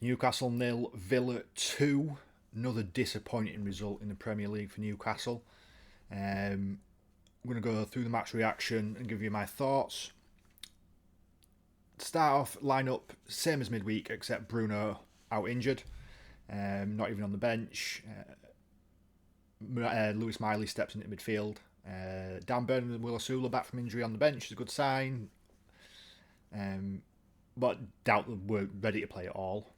Newcastle 0, Villa 2. Another disappointing result in the Premier League for Newcastle. I'm going to go through the match reaction and give you my thoughts. Start off, lineup, same as midweek, except Bruno out injured. Not even on the bench. Lewis Miley steps into midfield. Dan Burn and Will Osula back from injury on the bench is a good sign. But doubt we're ready to play at all.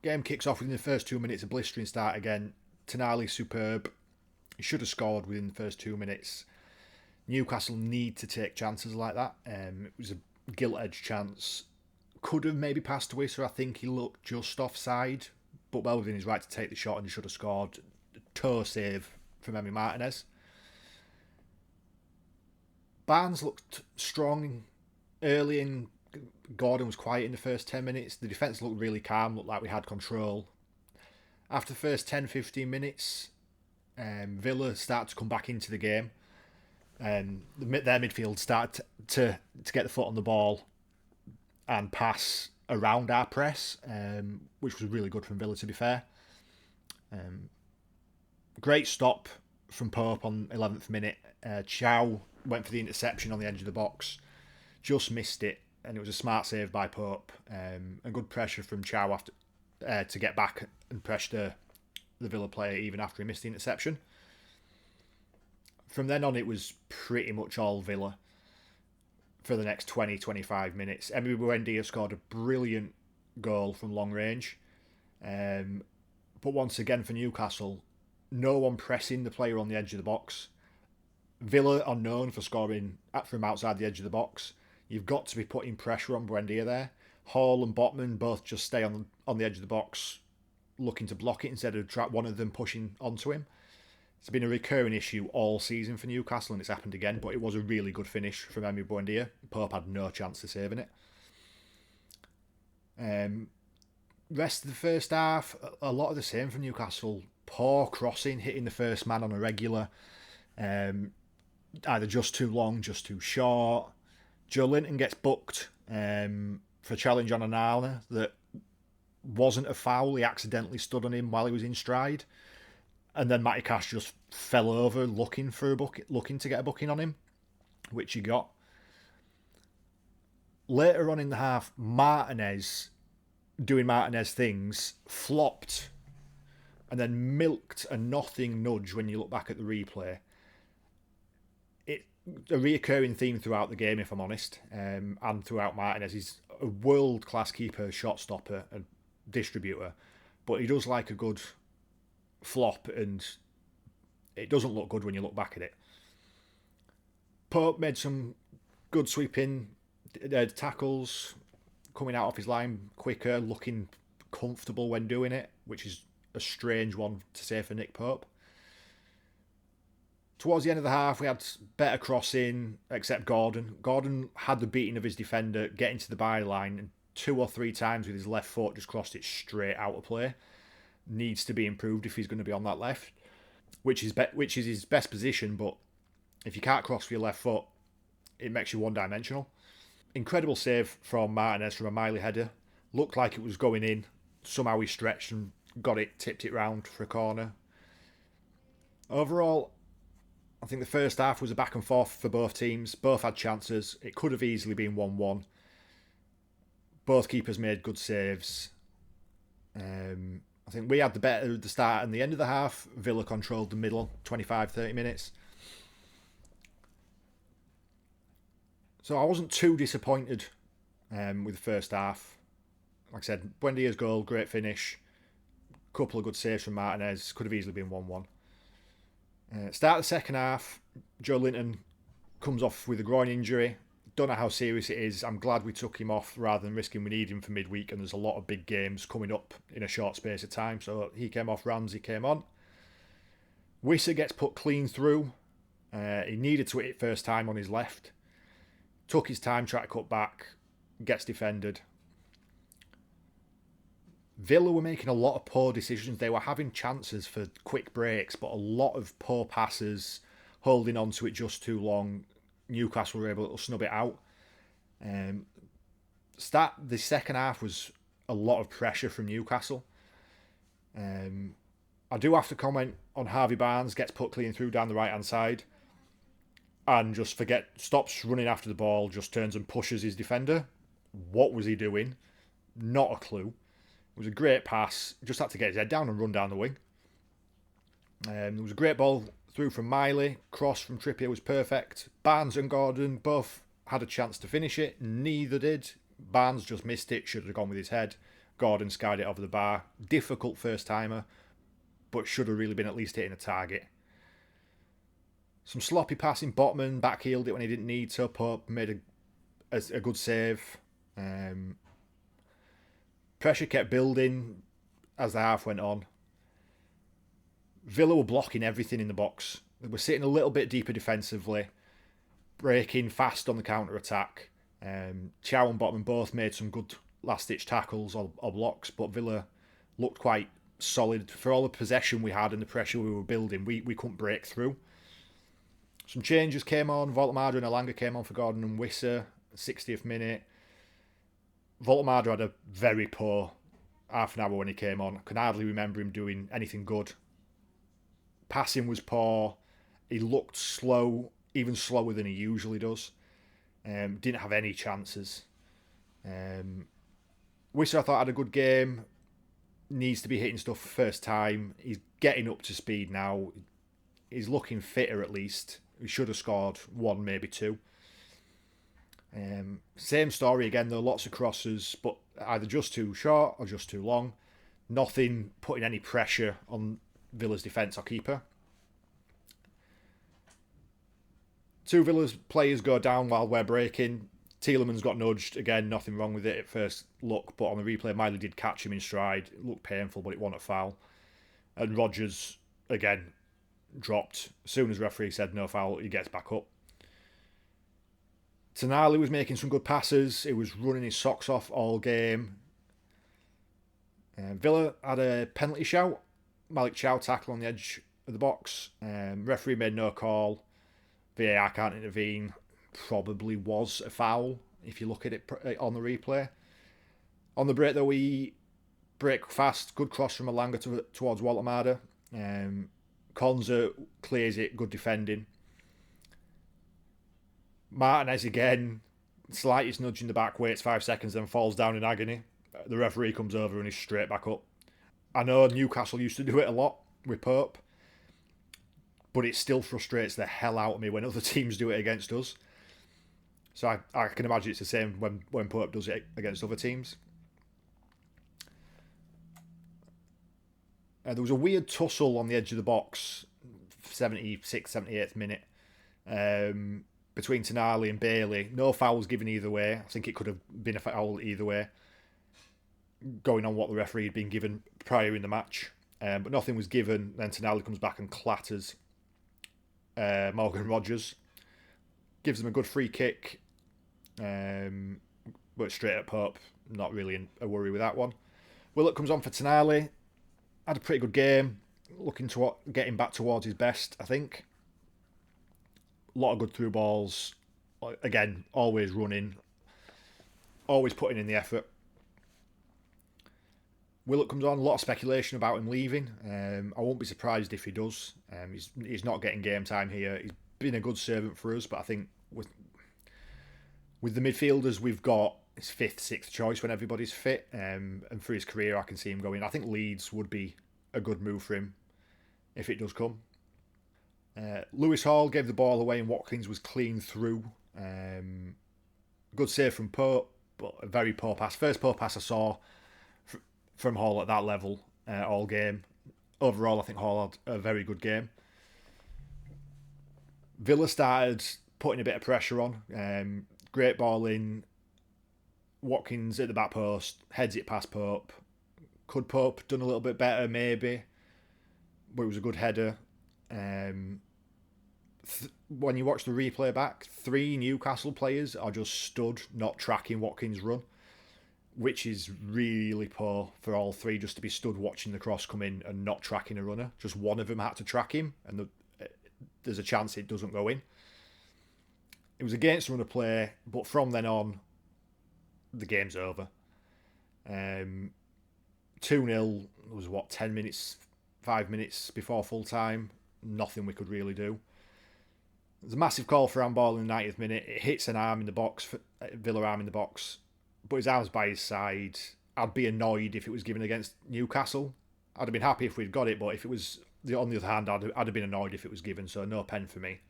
Game kicks off within the first 2 minutes, a blistering start again. Tonali superb. He should have scored within the first 2 minutes. Newcastle need to take chances like that. It was a gilt-edged chance. Could have maybe passed to Wissa. I think he looked just offside, but well within his right to take the shot and he should have scored. Toe save from Emi Martinez. Barnes looked strong early and Gordon was quiet in the first 10 minutes. The defence looked really calm, looked like we had control. After the first 10-15 minutes, Villa started to come back into the game. Their midfield started to get the foot on the ball and pass around our press, which was really good from Villa, to be fair. Great stop from Pope on 11th minute. Chow went for the interception on the edge of the box, just missed it, and it was a smart save by Pope. And good pressure from Chow after to get back and pressure the Villa player even after he missed the interception. From then on, it was pretty much all Villa for the next 20-25 minutes. Emi Buendia scored a brilliant goal from long range. But once again for Newcastle, no one pressing the player on the edge of the box. Villa are known for scoring from outside the edge of the box. You've got to be putting pressure on Buendia there. Hall and Botman both just stay on the edge of the box looking to block it instead of one of them pushing onto him. It's been a recurring issue all season for Newcastle and it's happened again, but it was a really good finish from Emi Buendia. Pope had no chance of saving it. Rest of the first half, a lot of the same from Newcastle. Poor crossing, hitting the first man on a regular. Either just too long, just too short. Joe Linton gets booked for a challenge on Onana that wasn't a foul. He accidentally stood on him while he was in stride. And then Matty Cash just fell over looking to get a booking on him, which he got. Later on in the half, Martinez, doing Martinez things, flopped and then milked a nothing nudge when you look back at the replay. It's a reoccurring theme throughout the game, if I'm honest, and throughout Martinez. He's a world-class keeper, shot stopper and distributor, but he does like a good flop and it doesn't look good when you look back at it. Pope made some good sweeping tackles, coming out off his line quicker, looking comfortable when doing it, which is a strange one to say for Nick Pope. Towards the end of the half, we had better crossing, except Gordon. Gordon had the beating of his defender, getting to the byline, and 2 or 3 times with his left foot just crossed it straight out of play. Needs to be improved if he's going to be on that left, which is his best position, but if you can't cross with your left foot, it makes you one-dimensional. Incredible save from Martinez from a Miley header. Looked like it was going in. Somehow he stretched and got it, tipped it round for a corner. Overall, I think the first half was a back and forth for both teams. Both had chances. It could have easily been 1-1. Both keepers made good saves. I think we had the better at the start and the end of the half. Villa controlled the middle, 25-30 minutes. So I wasn't too disappointed with the first half. Like I said, Buendia's goal, great finish. Couple of good saves from Martinez. Could have easily been 1-1. Start the second half. Joe Linton comes off with a groin injury. Don't know how serious it is. I'm glad we took him off rather than risking we need him for midweek, and there's a lot of big games coming up in a short space of time. So he came off, Ramsey came on. Wissa gets put clean through. He needed to hit it first time on his left. Took his time, tried to cut back, gets defended. Villa were making a lot of poor decisions. They were having chances for quick breaks, but a lot of poor passes, holding on to it just too long. Newcastle were able to snub it out. The second half was a lot of pressure from Newcastle. I do have to comment on Harvey Barnes gets put clean through down the right hand side and just stops running after the ball, just turns and pushes his defender. What was he doing? Not a clue. It was a great pass. Just had to get his head down and run down the wing. There was a great ball through from Miley. Cross from Trippier was perfect. Barnes and Gordon both had a chance to finish it. Neither did. Barnes just missed it. Should have gone with his head. Gordon skied it over the bar. Difficult first timer, but should have really been at least hitting a target. Some sloppy passing. Botman backheeled it when he didn't need to. Pope made a good save. Pressure kept building as the half went on. Villa were blocking everything in the box. They were sitting a little bit deeper defensively, breaking fast on the counter-attack. Chow and Botman both made some good last-ditch tackles or blocks, but Villa looked quite solid. For all the possession we had and the pressure we were building, we couldn't break through. Some changes came on. Voltemada and Alanga came on for Gordon and Wissa, 60th minute. Voltemada had a very poor half an hour when he came on. I can hardly remember him doing anything good. Passing was poor. He looked slow, even slower than he usually does. Didn't have any chances. Wissa, I thought, had a good game. Needs to be hitting stuff first time. He's getting up to speed now. He's looking fitter at least. He should have scored one, maybe two. Same story again, though. Lots of crosses, but either just too short or just too long. Nothing putting any pressure on Villa's defence or keeper. Two Villa's players go down while we're breaking. Tielemans got nudged. Again, nothing wrong with it at first look, but on the replay, Miley did catch him in stride. It looked painful, but it wasn't a foul. And Rodgers, again, dropped. As soon as referee said no foul, he gets back up. Tonali was making some good passes. He was running his socks off all game. Villa had a penalty shout. Malik Chow tackle on the edge of the box. Referee made no call. VAR can't intervene. Probably was a foul if you look at it on the replay. On the break, though, we break fast. Good cross from Alanga towards Voltemada. Konza clears it. Good defending. Martinez again. Slightest nudge in the back. Waits 5 seconds, then falls down in agony. The referee comes over and he's straight back up. I know Newcastle used to do it a lot with Pope, but it still frustrates the hell out of me when other teams do it against us. So I can imagine it's the same when Pope does it against other teams. There was a weird tussle on the edge of the box, 76th, 78th minute, between Tonali and Bailey. No fouls given either way. I think it could have been a foul either way, going on what the referee had been given prior in the match. But nothing was given. Then Tonali comes back and clatters Morgan Rodgers. Gives them a good free kick. But straight at Pope. Not really a worry with that one. Willett comes on for Tonali. Had a pretty good game. Looking to getting back towards his best, I think. A lot of good through balls. Again, always running. Always putting in the effort. Willett comes on. A lot of speculation about him leaving. I won't be surprised if he does. He's not getting game time here. He's been a good servant for us, but I think with the midfielders we've got, his 5th, 6th choice when everybody's fit. And for his career, I can see him going. I think Leeds would be a good move for him if it does come. Lewis Hall gave the ball away and Watkins was clean through. Good save from Pope, but a very poor pass. First poor pass I saw from Hall at that level all game. Overall, I think Hall had a very good game. Villa started putting a bit of pressure on. Great ball in. Watkins at the back post, heads it past Pope. Could Pope done a little bit better, maybe? But it was a good header. When you watch the replay back, 3 Newcastle players are just stood, not tracking Watkins' run, which is really poor for all 3 just to be stood watching the cross come in and not tracking a runner. Just one of them had to track him, and there's a chance it doesn't go in. It was against the run of play, but from then on, the game's over. 2-0 was what, 10 minutes, 5 minutes before full time. Nothing we could really do. There's a massive call for handball in the 90th minute. It hits an arm in the box, Villa arm in the box, but his arm's by his side. I'd be annoyed if it was given against Newcastle. I'd have been happy if we'd got it, but if it was on the other hand, I'd have been annoyed if it was given. So no pen for me.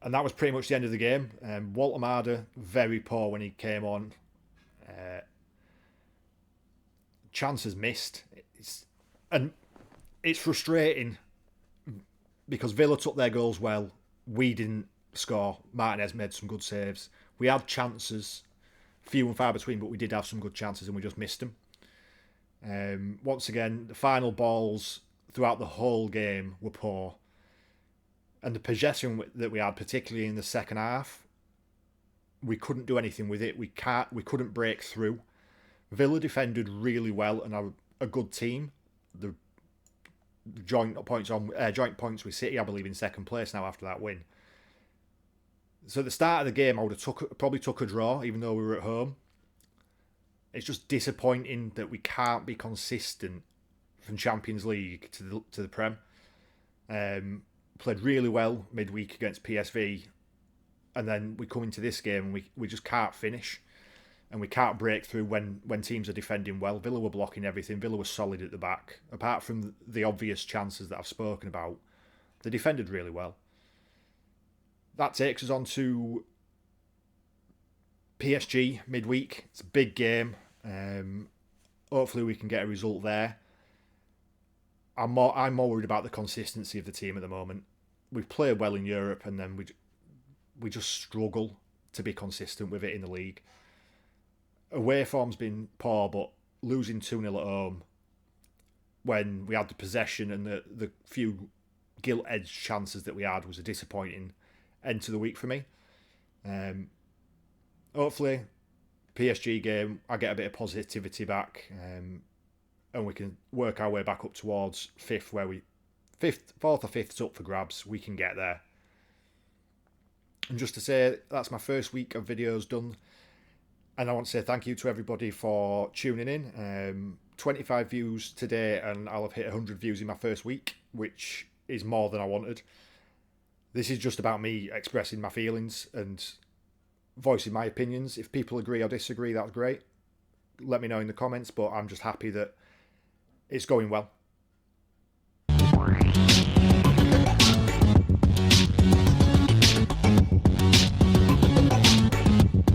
And that was pretty much the end of the game. Walter Marder, very poor when he came on. Chances missed. It's frustrating because Villa took their goals well. We didn't score. Martinez made some good saves. We had chances, few and far between, but we did have some good chances and we just missed them. Once again, the final balls throughout the whole game were poor. And the possession that we had, particularly in the second half, we couldn't do anything with it. We couldn't break through. Villa defended really well and are a good team. The joint points with City, I believe, in second place now after that win. So at the start of the game, I would have probably took a draw, even though we were at home. It's just disappointing that we can't be consistent from Champions League to the Prem. Played really well midweek against PSV, and then we come into this game and we just can't finish, and we can't break through when teams are defending well. Villa were blocking everything. Villa was solid at the back. Apart from the obvious chances that I've spoken about, they defended really well. That takes us on to PSG midweek. It's a big game. Hopefully we can get a result there. I'm more worried about the consistency of the team at the moment. We've played well in Europe, and then we just struggle to be consistent with it in the league. Away form's been poor, but losing 2-0 at home when we had the possession and the few gilt-edged chances that we had was a disappointing end to the week for me. Hopefully, PSG game, I get a bit of positivity back, and we can work our way back up towards fourth or fifth's up for grabs. We can get there. And just to say, that's my first week of videos done. And I want to say thank you to everybody for tuning in. 25 views today, and I'll have hit 100 views in my first week, which is more than I wanted. This is just about me expressing my feelings and voicing my opinions. If people agree or disagree, that's great. Let me know in the comments, but I'm just happy that it's going well.